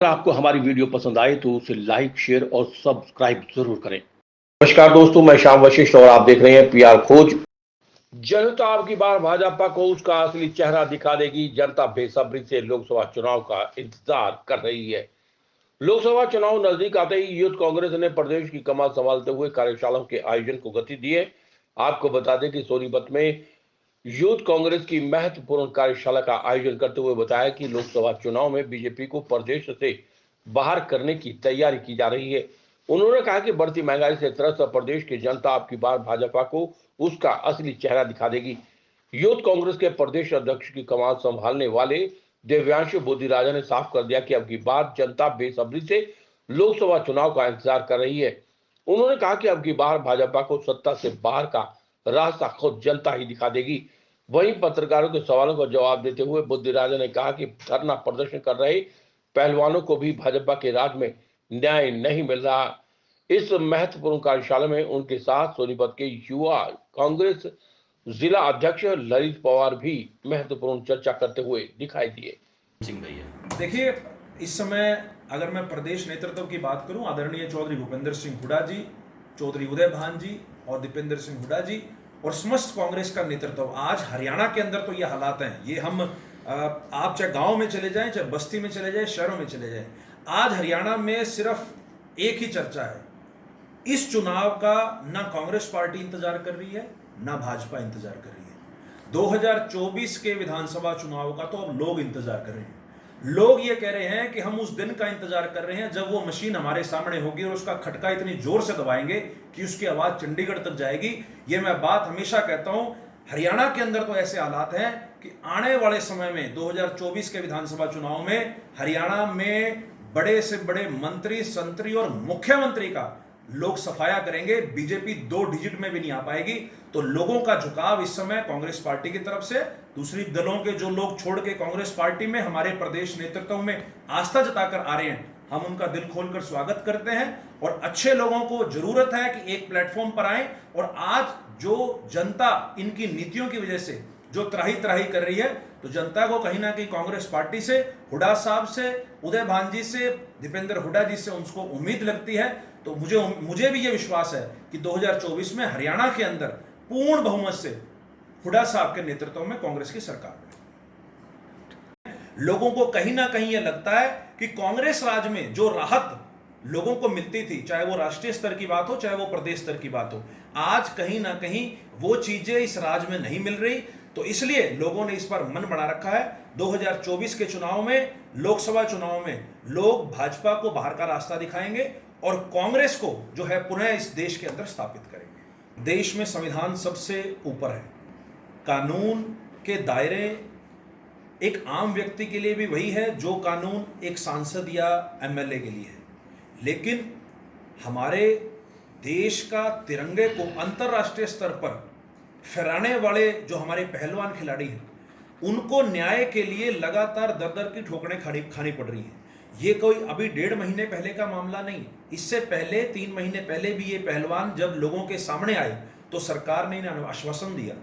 अगर आपको हमारी वीडियो पसंद आए तो उसे लाइक, शेयर और सब्सक्राइब जरूर करें। नमस्कार दोस्तों, मैं श्याम वशिष्ठ और आप देख रहे हैं पीआर खोज। जनता अब की बार भाजपा को उसका असली चेहरा दिखा देगी। जनता बेसब्री से लोकसभा चुनाव का इंतजार कर रही है। लोकसभा चुनाव नजदीक आते ही यूथ कांग्रेस ने प्रदेश की कमान संभालते हुए कार्यशालाओं के आयोजन को गति दी है। आपको बता दें कि सोनीपत में यूथ कांग्रेस की महत्वपूर्ण कार्यशाला का आयोजन करते हुए बताया कि लोकसभा चुनाव में बीजेपी को प्रदेश से बाहर करने की तैयारी की जा रही है। उन्होंने कहा कि बढ़ती महंगाई से त्रस्त प्रदेश की जनता अब की बार भाजपा को उसका असली चेहरा दिखा देगी। यूथ कांग्रेस के प्रदेश अध्यक्ष की कमान संभालने वाले दिव्यांशु बोधिराजा ने साफ कर दिया कि अब की बार जनता बेसब्री से लोकसभा चुनाव का इंतजार कर रही है। उन्होंने कहा कि अब की बार भाजपा को सत्ता से बाहर का रास्ता खुद जनता ही दिखा देगी। वहीं पत्रकारों के सवालों का जवाब देते हुए बुद्धिराजा ने कहा कि धरना प्रदर्शन कर रहे पहलवानों को भी भाजपा के राज में न्याय नहीं मिल रहा। इस महत्वपूर्ण कार्यशाला में उनके साथ सोनीपत के युवा कांग्रेस जिला अध्यक्ष ललित पवार भी महत्वपूर्ण चर्चा करते हुए दिखाई दिए। सिंह भैया, देखिए, इस समय अगर मैं प्रदेश नेतृत्व की बात करूं, आदरणीय चौधरी भूपेंद्र सिंह हुड्डा जी, चौधरी उदय भान जी और दीपेंद्र सिंह हुड्डा जी और समस्त कांग्रेस का नेतृत्व, आज हरियाणा के अंदर तो ये हालात हैं। ये हम आप चाहे गांव में चले जाएं, चाहे बस्ती में चले जाएं, शहरों में चले जाएं, आज हरियाणा में सिर्फ एक ही चर्चा है। इस चुनाव का ना कांग्रेस पार्टी इंतजार कर रही है, ना भाजपा इंतजार कर रही है। 2024 के विधानसभा चुनाव का तो अब लोग इंतजार कर रहे हैं। लोग ये कह रहे हैं कि हम उस दिन का इंतजार कर रहे हैं जब वो मशीन हमारे सामने होगी और उसका खटका इतनी जोर से दबाएंगे कि उसकी आवाज चंडीगढ़ तक जाएगी। ये मैं बात हमेशा कहता हूं, हरियाणा के अंदर तो ऐसे हालात हैं कि आने वाले समय में 2024 के विधानसभा चुनाव में हरियाणा में बड़े से बड़े मंत्री, संतरी और मुख्यमंत्री का लोग सफाया करेंगे। बीजेपी 2 डिजिट में भी नहीं आ पाएगी। तो लोगों का झुकाव इस समय कांग्रेस पार्टी की तरफ से, दूसरी दलों के जो लोग छोड़ के कांग्रेस पार्टी में हमारे प्रदेश नेतृत्व में आस्था जताकर आ रहे हैं, हम उनका दिल खोलकर स्वागत करते हैं। और अच्छे लोगों को जरूरत है कि एक प्लेटफॉर्म पर आए। और आज जो जनता इनकी नीतियों की वजह से जो त्राही त्राही कर रही है, तो जनता को कहीं ना कहीं कांग्रेस पार्टी से, हुड्डा साहब से, उदय भान जी से, दीपेंद्र हुड्डा जी से उनको उम्मीद लगती है। तो मुझे भी ये विश्वास है कि 2024 में हरियाणा के अंदर पूर्ण बहुमत से हुड्डा साहब के नेतृत्व में कांग्रेस की सरकार बनेगी। लोगों को कहीं ना कहीं यह लगता है कि कांग्रेस राज में जो राहत लोगों को मिलती थी, चाहे वो राष्ट्रीय स्तर की बात हो, चाहे वो प्रदेश स्तर की बात हो, आज कहीं ना कहीं वो चीजें इस राज में नहीं मिल रही। तो इसलिए लोगों ने इस पर मन बना रखा है। 2024 के चुनाव में, लोकसभा चुनाव में, लोग भाजपा को बाहर का रास्ता दिखाएंगे और कांग्रेस को जो है पुनः इस देश के अंदर स्थापित करेंगे। देश में संविधान सबसे ऊपर है। कानून के दायरे एक आम व्यक्ति के लिए भी वही है जो कानून एक सांसद या एमएलए के लिए है। लेकिन हमारे देश का तिरंगे को अंतर्राष्ट्रीय स्तर पर फहराने वाले जो हमारे पहलवान खिलाड़ी हैं, उनको न्याय के लिए लगातार दर दर की ठोकरें खानी पड़ रही हैं। ये कोई अभी 1.5 महीने पहले का मामला नहीं। इससे पहले 3 महीने पहले भी ये पहलवान जब लोगों के सामने आए तो सरकार ने इन्हें आश्वासन दिया।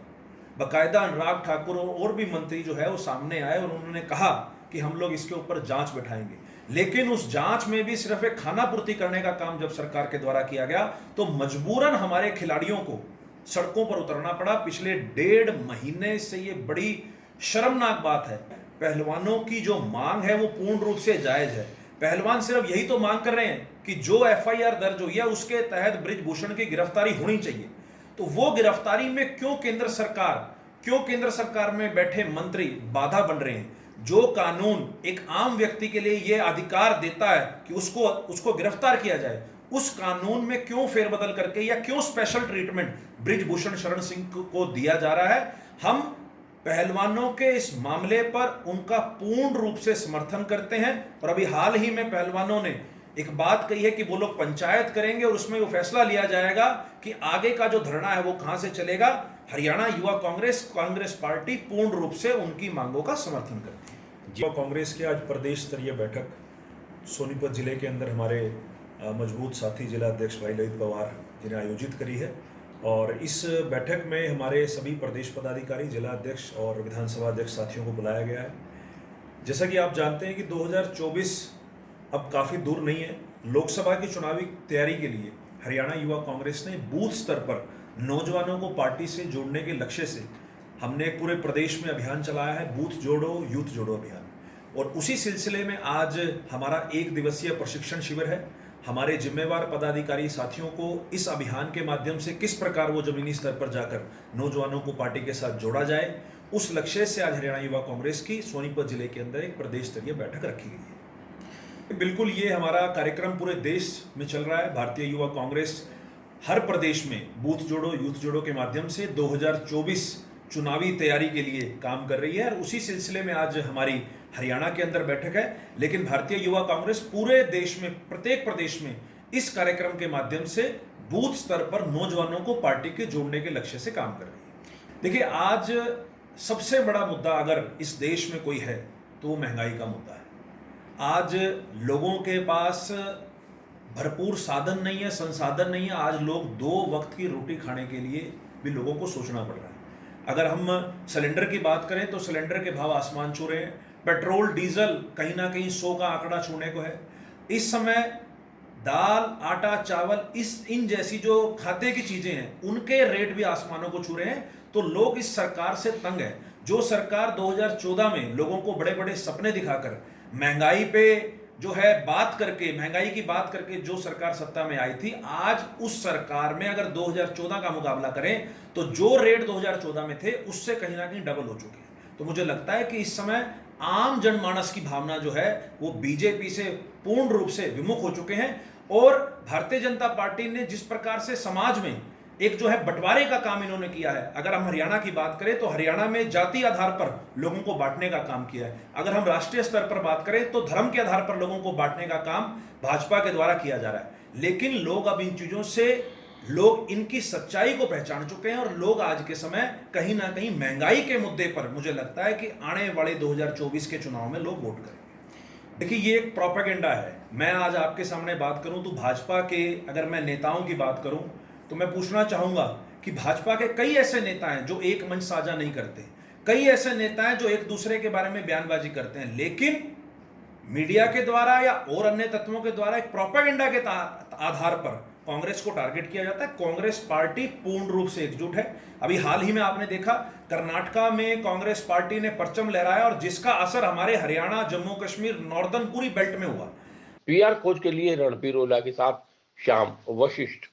बाकायदा अनुराग ठाकुर और भी मंत्री जो है वो सामने आए और उन्होंने कहा कि हम लोग इसके ऊपर जांच बैठाएंगे। लेकिन उस जांच में भी सिर्फ एक खानापूर्ति करने का काम जब सरकार के द्वारा किया गया तो मजबूरन हमारे खिलाड़ियों को सड़कों पर उतरना पड़ा। पिछले 1.5 महीने से ये बड़ी शर्मनाक बात है। पहलवानों की जो मांग है वो पूर्ण रूप से जायज है। पहलवान सिर्फ यही तो मांग कर रहे हैं कि जो एफआईआर दर्ज हुई है उसके तहत बृजभूषण की गिरफ्तारी होनी चाहिए। तो वो गिरफ्तारी में क्यों केंद्र सरकार में बैठे मंत्री बाधा बन रहे हैं? जो कानून एक आम व्यक्ति के लिए यह अधिकार देता है कि उसको गिरफ्तार किया जाए, उस कानून में क्यों फेरबदल करके या क्यों स्पेशल ट्रीटमेंट बृजभूषण शरण सिंह को दिया जा रहा है? हम पहलवानों के इस मामले पर उनका पूर्ण रूप से समर्थन करते हैं। और अभी हाल ही में पहलवानों ने एक बात कही है कि वो लोग पंचायत करेंगे और उसमें वो फैसला लिया जाएगा कि आगे का जो धरना है वो कहां से चलेगा। हरियाणा युवा कांग्रेस पार्टी पूर्ण रूप से उनकी मांगों का समर्थन करती है। युवा कांग्रेस की आज प्रदेश स्तरीय बैठक सोनीपत जिले के अंदर हमारे मजबूत साथी जिला अध्यक्ष भाई ललित पवार जी ने आयोजित करी है। और इस बैठक में हमारे सभी प्रदेश पदाधिकारी, जिला अध्यक्ष और विधानसभा अध्यक्ष साथियों को बुलाया गया है। जैसा कि आप जानते हैं कि 2024 अब काफ़ी दूर नहीं है। लोकसभा की चुनावी तैयारी के लिए हरियाणा युवा कांग्रेस ने बूथ स्तर पर नौजवानों को पार्टी से जोड़ने के लक्ष्य से हमने पूरे प्रदेश में अभियान चलाया है, बूथ जोड़ो यूथ जोड़ो अभियान। और उसी सिलसिले में आज हमारा 1 दिवसीय प्रशिक्षण शिविर है। हमारे जिम्मेवार पदाधिकारी साथियों को इस अभियान के माध्यम से किस प्रकार वो जमीनी स्तर पर जाकर नौजवानों को पार्टी के साथ जोड़ा जाए, उस लक्ष्य से आज हरियाणा युवा कांग्रेस की सोनीपत जिले के अंदर एक प्रदेश स्तरीय बैठक रखी गई है। बिल्कुल ये हमारा कार्यक्रम पूरे देश में चल रहा है। भारतीय युवा कांग्रेस हर प्रदेश में बूथ जोड़ो यूथ जोड़ो के माध्यम से 2024 चुनावी तैयारी के लिए काम कर रही है और उसी सिलसिले में आज हमारी हरियाणा के अंदर बैठक है। लेकिन भारतीय युवा कांग्रेस पूरे देश में, प्रत्येक प्रदेश में इस कार्यक्रम के माध्यम से बूथ स्तर पर नौजवानों को पार्टी के जोड़ने के लक्ष्य से काम कर रही है। देखिए, आज सबसे बड़ा मुद्दा अगर इस देश में कोई है तो वो महंगाई का मुद्दा है। आज लोगों के पास भरपूर साधन नहीं है, संसाधन नहीं है। आज लोग 2 वक्त की रोटी खाने के लिए भी लोगों को सोचना पड़ रहा है। अगर हम सिलेंडर की बात करें तो सिलेंडर के भाव आसमान छू रहे हैं। पेट्रोल डीजल कहीं ना कहीं 100 का आंकड़ा छूने को है। इस समय दाल, आटा, चावल, इन जैसी जो खाद्य की चीजें हैं उनके रेट भी आसमानों को छू रहे हैं। तो लोग इस सरकार से तंग है। जो सरकार 2014 में लोगों को बड़े बड़े सपने दिखाकर महंगाई पे जो है महंगाई की बात करके जो सरकार सत्ता में आई थी, आज उस सरकार में अगर 2014 का मुकाबला करें तो जो रेट 2014 में थे उससे कहीं ना कहीं डबल हो चुके हैं। तो मुझे लगता है कि इस समय आम जनमानस की भावना जो है वो बीजेपी से पूर्ण रूप से विमुख हो चुके हैं। और भारतीय जनता पार्टी ने जिस प्रकार से समाज में एक जो है बंटवारे का काम इन्होंने किया है, अगर हम हरियाणा की बात करें तो हरियाणा में जाति आधार पर लोगों को बांटने का काम किया है। अगर हम राष्ट्रीय स्तर पर बात करें तो धर्म के आधार पर लोगों को बांटने का काम भाजपा के द्वारा किया जा रहा है। लेकिन लोग अब इन चीजों से लोग इनकी सच्चाई को पहचान चुके हैं और लोग आज के समय कहीं ना कहीं महंगाई के मुद्दे पर मुझे लगता है कि आने वाले 2024 के चुनाव में लोग वोट करेंगे। देखिए, ये एक प्रोपेगेंडा है। मैं आज आपके सामने बात करूं तो भाजपा के अगर मैं नेताओं की बात करूं तो मैं पूछना चाहूंगा कि भाजपा के कई ऐसे नेता हैं जो एक मंच साझा नहीं करते, कई ऐसे नेता हैं जो एक दूसरे के बारे में बयानबाजी करते हैं, लेकिन मीडिया के द्वारा या और अन्य तत्वों के द्वारा एक प्रोपेगेंडा के आधार पर कांग्रेस को टारगेट किया जाता है। कांग्रेस पार्टी पूर्ण रूप से एकजुट है। अभी हाल ही में आपने देखा कर्नाटका में कांग्रेस पार्टी ने परचम लहराया और जिसका असर हमारे हरियाणा, जम्मू कश्मीर, नॉर्दर्न पूरी बेल्ट में हुआ। PR खोज के लिए रणबीर ओला के साथ श्याम वशिष्ठ।